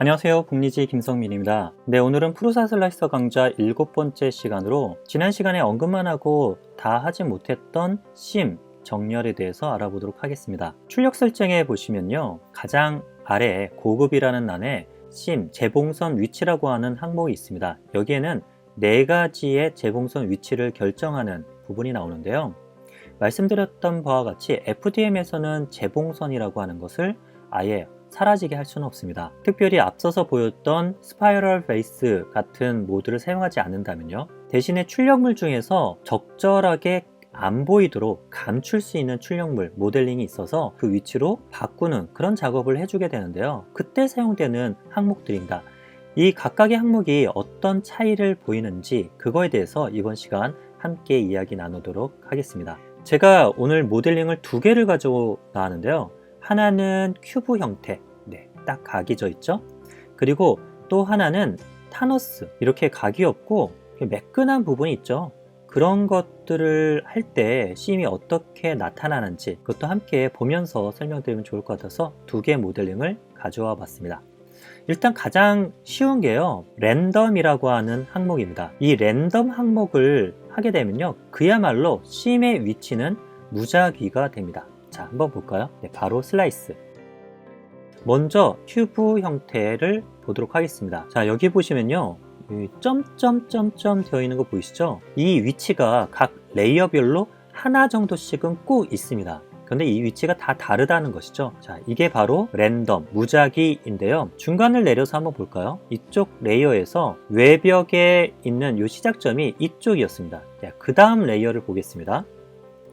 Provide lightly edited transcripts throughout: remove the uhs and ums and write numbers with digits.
안녕하세요. 북리지 김성민입니다. 네, 오늘은 프루사 슬라이서 강좌 7번째 시간으로 지난 시간에 언급만 하고 다 하지 못했던 심, 정렬에 대해서 알아보도록 하겠습니다. 출력 설정에 보시면요, 가장 아래에 고급이라는欄에 심, 재봉선 위치라고 하는 항목이 있습니다. 여기에는 4가지의 재봉선 위치를 결정하는 부분이 나오는데요. 말씀드렸던 바와 같이 FDM에서는 재봉선이라고 하는 것을 아예 사라지게 할 수는 없습니다. 특별히 앞서서 보였던 스파이럴 베이스 같은 모드를 사용하지 않는다면요, 대신에 출력물 중에서 적절하게 안 보이도록 감출 수 있는 출력물 모델링이 있어서 그 위치로 바꾸는 그런 작업을 해주게 되는데요, 그때 사용되는 항목들입니다. 이 각각의 항목이 어떤 차이를 보이는지 그거에 대해서 이번 시간 함께 이야기 나누도록 하겠습니다. 제가 오늘 모델링을 2개를 가지고 나왔는데요, 하나는 큐브 형태, 딱 각이 져 있죠. 그리고 또 하나는 타너스, 이렇게 각이 없고 매끈한 부분이 있죠. 그런 것들을 할 때 심이 어떻게 나타나는지 그것도 함께 보면서 설명드리면 좋을 것 같아서 2개 모델링을 가져와 봤습니다. 일단 가장 쉬운 게요, 랜덤이라고 하는 항목입니다. 이 랜덤 항목을 하게 되면요, 그야말로 심의 위치는 무작위가 됩니다. 자, 한번 볼까요? 바로 슬라이스. 먼저 큐브 형태를 보도록 하겠습니다. 자, 여기 보시면요, 점점점점 되어 있는 거 보이시죠? 이 위치가 각 레이어별로 하나 정도씩은 꼭 있습니다. 근데 이 위치가 다 다르다는 것이죠. 자, 이게 바로 랜덤, 무작위인데요. 중간을 내려서 한번 볼까요? 이쪽 레이어에서 외벽에 있는 이 시작점이 이쪽이었습니다. 그 다음 레이어를 보겠습니다.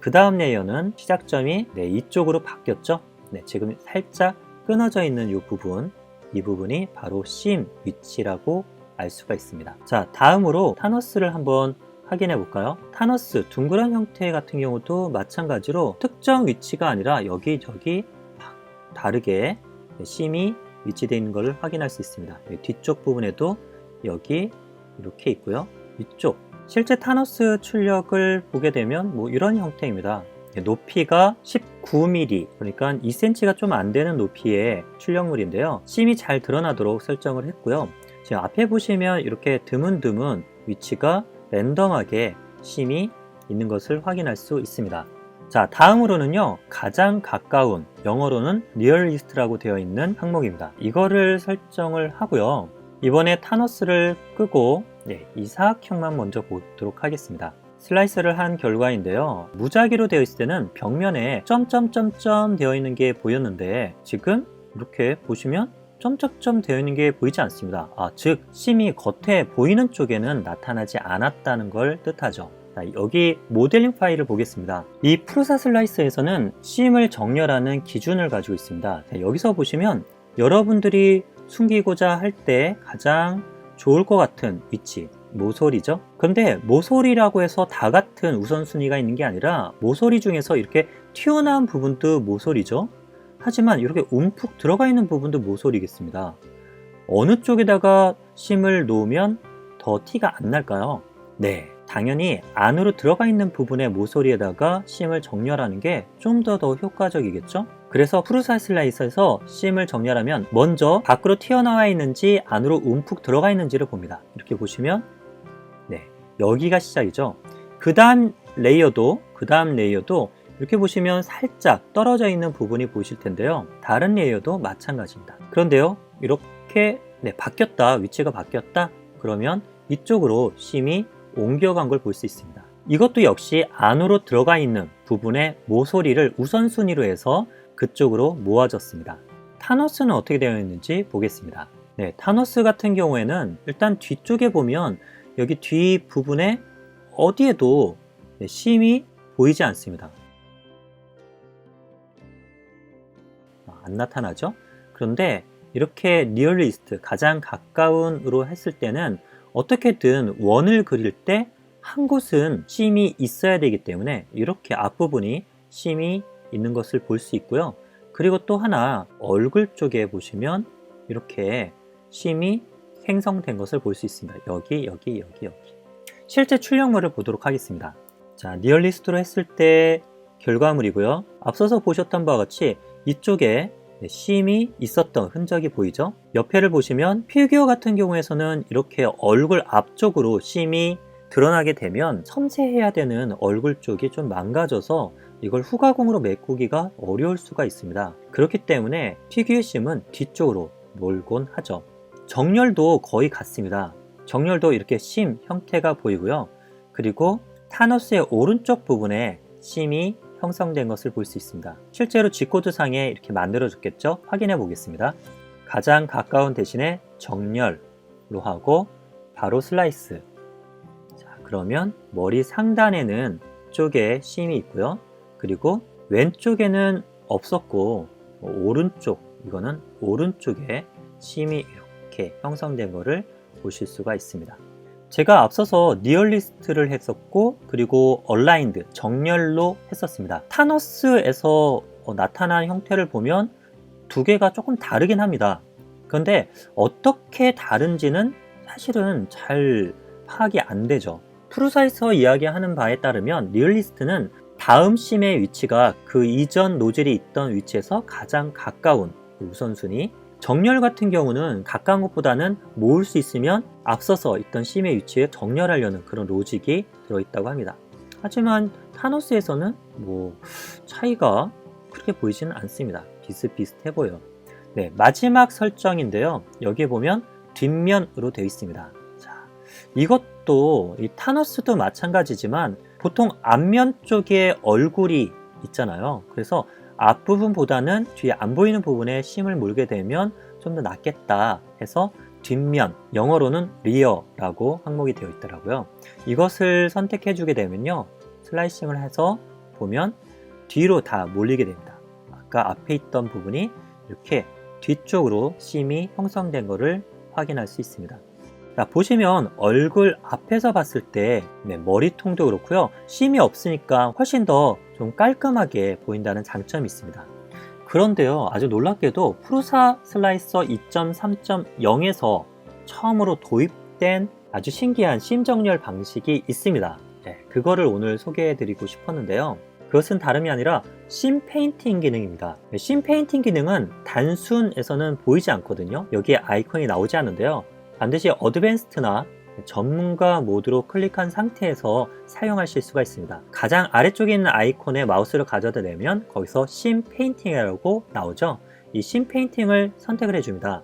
그 다음 레이어는 시작점이 이쪽으로 바뀌었죠. 지금 살짝 끊어져 있는 이 부분, 이 부분이 바로 심 위치라고 알 수가 있습니다. 자, 다음으로 타너스를 한번 확인해 볼까요? 타너스, 둥그런 형태 같은 경우도 마찬가지로 특정 위치가 아니라 여기저기 다르게 심이 위치되어 있는 것을 확인할 수 있습니다. 뒤쪽 부분에도 여기 이렇게 있고요. 이쪽, 실제 타너스 출력을 보게 되면 이런 형태입니다. 높이가 19mm, 그러니까 2cm가 좀 안 되는 높이의 출력물인데요, 심이 잘 드러나도록 설정을 했고요. 지금 앞에 보시면 이렇게 드문드문 위치가 랜덤하게 심이 있는 것을 확인할 수 있습니다. 자, 다음으로는요, 가장 가까운, 영어로는 리얼리스트라고 되어 있는 항목입니다. 이거를 설정을 하고요, 이번에 타너스를 끄고 이 사각형만 먼저 보도록 하겠습니다. 슬라이스를 한 결과인데요, 무작위로 되어 있을 때는 벽면에 점점점점 되어 있는 게 보였는데 지금 이렇게 보시면 점점점 되어 있는 게 보이지 않습니다. 즉 심이 겉에 보이는 쪽에는 나타나지 않았다는 걸 뜻하죠. 자, 여기 모델링 파일을 보겠습니다. 이 프루사 슬라이스에서는 심을 정렬하는 기준을 가지고 있습니다. 자, 여기서 보시면 여러분들이 숨기고자 할 때 가장 좋을 것 같은 위치, 모서리죠. 그런데 모서리라고 해서 다 같은 우선순위가 있는 게 아니라 모서리 중에서 이렇게 튀어나온 부분도 모서리죠. 하지만 이렇게 움푹 들어가 있는 부분도 모서리겠습니다. 어느 쪽에다가 심을 놓으면 더 티가 안 날까요? 네, 당연히 안으로 들어가 있는 부분의 모서리에다가 심을 정렬하는 게 좀 더 효과적이겠죠? 그래서 프루사 슬라이서에서 심을 정렬하면 먼저 밖으로 튀어나와 있는지 안으로 움푹 들어가 있는지를 봅니다. 이렇게 보시면 여기가 시작이죠. 그 다음 레이어도 이렇게 보시면 살짝 떨어져 있는 부분이 보이실 텐데요, 다른 레이어도 마찬가지입니다. 그런데요, 이렇게 바뀌었다, 위치가 바뀌었다 그러면 이쪽으로 심이 옮겨간 걸 볼 수 있습니다. 이것도 역시 안으로 들어가 있는 부분의 모서리를 우선순위로 해서 그쪽으로 모아졌습니다. 타너스는 어떻게 되어 있는지 보겠습니다. 타너스 같은 경우에는 일단 뒤쪽에 보면 여기 뒤 부분에 어디에도 심이 보이지 않습니다. 안 나타나죠? 그런데 이렇게 리얼리스트, 가장 가까운으로 했을 때는 어떻게든 원을 그릴 때 한 곳은 심이 있어야 되기 때문에 이렇게 앞부분이 심이 있는 것을 볼 수 있고요. 그리고 또 하나, 얼굴 쪽에 보시면 이렇게 심이 생성된 것을 볼 수 있습니다. 여기. 실제 출력물을 보도록 하겠습니다. 자, 리얼리스트로 했을 때 결과물이고요. 앞서서 보셨던 바와 같이 이쪽에 심이 있었던 흔적이 보이죠? 옆에를 보시면 피규어 같은 경우에서는 이렇게 얼굴 앞쪽으로 심이 드러나게 되면 섬세해야 되는 얼굴 쪽이 좀 망가져서 이걸 후가공으로 메꾸기가 어려울 수가 있습니다. 그렇기 때문에 피규어 심은 뒤쪽으로 몰곤 하죠. 정렬도 거의 같습니다. 정렬도 이렇게 심 형태가 보이고요. 그리고 타노스의 오른쪽 부분에 심이 형성된 것을 볼 수 있습니다. 실제로 G코드상에 이렇게 만들어졌겠죠? 확인해 보겠습니다. 가장 가까운 대신에 정렬로 하고 바로 슬라이스. 자, 그러면 머리 상단에는 쪽에 심이 있고요. 그리고 왼쪽에는 없었고 오른쪽, 이거는 오른쪽에 심이 이렇게 형성된 것을 보실 수가 있습니다. 제가 앞서서 니얼리스트를 했었고 그리고 얼라인드, 정렬로 했었습니다. 타노스에서 나타난 형태를 보면 두 개가 조금 다르긴 합니다. 그런데 어떻게 다른지는 사실은 잘 파악이 안 되죠. 프루사에서 이야기하는 바에 따르면 니얼리스트는 다음 심의 위치가 그 이전 노즐이 있던 위치에서 가장 가까운 우선순위, 정렬 같은 경우는 가까운 것보다는 모을 수 있으면 앞서서 있던 심의 위치에 정렬하려는 그런 로직이 들어있다고 합니다. 하지만 타노스에서는 차이가 그렇게 보이지는 않습니다. 비슷비슷해 보여요. 네, 마지막 설정인데요. 여기에 보면 뒷면으로 되어 있습니다. 자, 이것도 이 타노스도 마찬가지지만 보통 앞면 쪽에 얼굴이 있잖아요. 그래서 앞부분보다는 뒤에 안 보이는 부분에 심을 물게 되면 좀 더 낫겠다 해서 뒷면, 영어로는 리어라고 항목이 되어 있더라고요. 이것을 선택해 주게 되면요, 슬라이싱을 해서 보면 뒤로 다 몰리게 됩니다. 아까 앞에 있던 부분이 이렇게 뒤쪽으로 심이 형성된 것을 확인할 수 있습니다. 자, 보시면 얼굴 앞에서 봤을 때 머리통도 그렇고요, 심이 없으니까 훨씬 더 좀 깔끔하게 보인다는 장점이 있습니다. 그런데요, 아주 놀랍게도 프루사 슬라이서 2.3.0에서 처음으로 도입된 아주 신기한 심 정렬 방식이 있습니다. 그거를 오늘 소개해 드리고 싶었는데요, 그것은 다름이 아니라 심 페인팅 기능입니다. 심 페인팅 기능은 단순에서는 보이지 않거든요. 여기에 아이콘이 나오지 않는데요, 반드시 어드밴스드나 전문가 모드로 클릭한 상태에서 사용하실 수가 있습니다. 가장 아래쪽에 있는 아이콘에 마우스를 가져다 대면 거기서 심 페인팅이라고 나오죠. 이 심 페인팅을 선택을 해줍니다.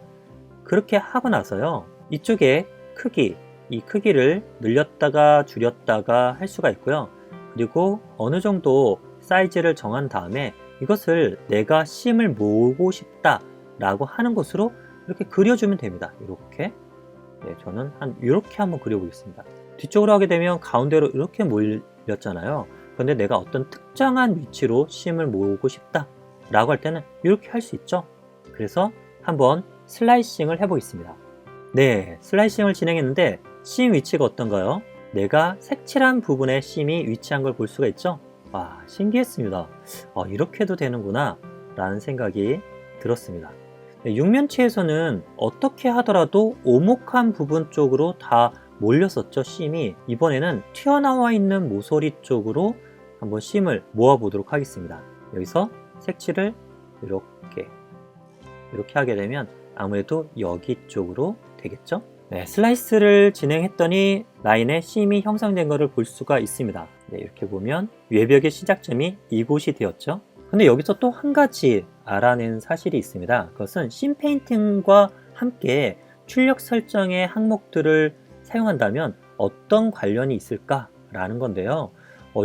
그렇게 하고 나서요, 이쪽에 크기, 이 크기를 늘렸다가 줄였다가 할 수가 있고요. 그리고 어느 정도 사이즈를 정한 다음에 이것을 내가 심을 모으고 싶다 라고 하는 곳으로 이렇게 그려주면 됩니다. 이렇게. 저는 이렇게 한번 그려보겠습니다. 뒤쪽으로 하게 되면 가운데로 이렇게 몰렸잖아요. 그런데 내가 어떤 특정한 위치로 심을 모으고 싶다 라고 할 때는 이렇게 할 수 있죠. 그래서 한번 슬라이싱을 해보겠습니다. 네, 슬라이싱을 진행했는데 심 위치가 어떤가요? 내가 색칠한 부분에 심이 위치한 걸 볼 수가 있죠. 와, 신기했습니다. 이렇게 해도 되는구나 라는 생각이 들었습니다. 육면체에서는 어떻게 하더라도 오목한 부분 쪽으로 다 몰렸었죠, 심이. 이번에는 튀어나와 있는 모서리 쪽으로 한번 심을 모아 보도록 하겠습니다. 여기서 색칠을 이렇게 하게 되면 아무래도 여기 쪽으로 되겠죠. 네, 슬라이스를 진행했더니 라인에 심이 형성된 것을 볼 수가 있습니다. 네, 이렇게 보면 외벽의 시작점이 이곳이 되었죠. 근데 여기서 또 한 가지 알아낸 사실이 있습니다. 그것은 심 페인팅과 함께 출력 설정의 항목들을 사용한다면 어떤 관련이 있을까라는 건데요.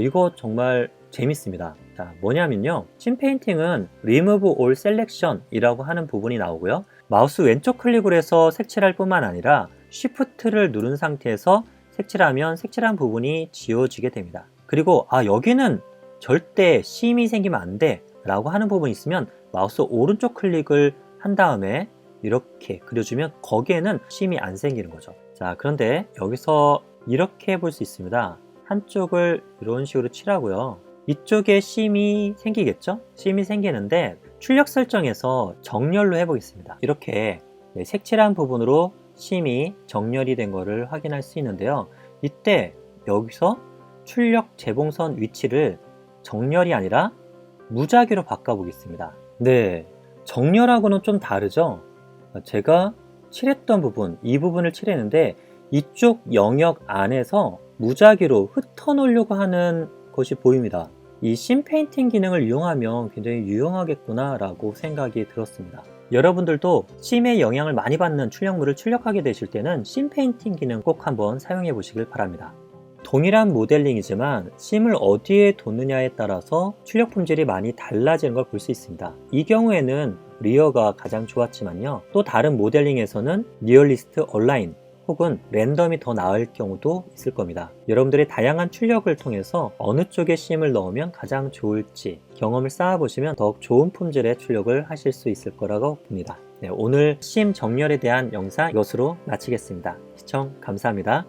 이거 정말 재밌습니다. 자, 뭐냐면요, 심 페인팅은 Remove All Selection 이라고 하는 부분이 나오고요, 마우스 왼쪽 클릭을 해서 색칠할 뿐만 아니라 Shift를 누른 상태에서 색칠하면 색칠한 부분이 지워지게 됩니다. 그리고 여기는 절대 심이 생기면 안 돼 라고 하는 부분이 있으면 마우스 오른쪽 클릭을 한 다음에 이렇게 그려주면 거기에는 심이 안 생기는 거죠. 자, 그런데 여기서 이렇게 해볼 수 있습니다. 한쪽을 이런 식으로 칠하고요, 이쪽에 심이 생기겠죠? 심이 생기는데 출력 설정에서 정렬로 해보겠습니다. 이렇게 색칠한 부분으로 심이 정렬이 된 것을 확인할 수 있는데요, 이때 여기서 출력 재봉선 위치를 정렬이 아니라 무작위로 바꿔보겠습니다. 네, 정렬하고는 좀 다르죠? 제가 칠했던 부분, 이 부분을 칠했는데 이쪽 영역 안에서 무작위로 흩어놓으려고 하는 것이 보입니다. 이 심 페인팅 기능을 이용하면 굉장히 유용하겠구나 라고 생각이 들었습니다. 여러분들도 심의 영향을 많이 받는 출력물을 출력하게 되실 때는 심 페인팅 기능 꼭 한번 사용해 보시길 바랍니다. 동일한 모델링이지만 심을 어디에 뒀느냐에 따라서 출력 품질이 많이 달라지는 걸 볼 수 있습니다. 이 경우에는 리어가 가장 좋았지만요, 또 다른 모델링에서는 리얼리스트 얼라인 혹은 랜덤이 더 나을 경우도 있을 겁니다. 여러분들의 다양한 출력을 통해서 어느 쪽에 심을 넣으면 가장 좋을지 경험을 쌓아보시면 더욱 좋은 품질의 출력을 하실 수 있을 거라고 봅니다. 네, 오늘 심 정렬에 대한 영상 이것으로 마치겠습니다. 시청 감사합니다.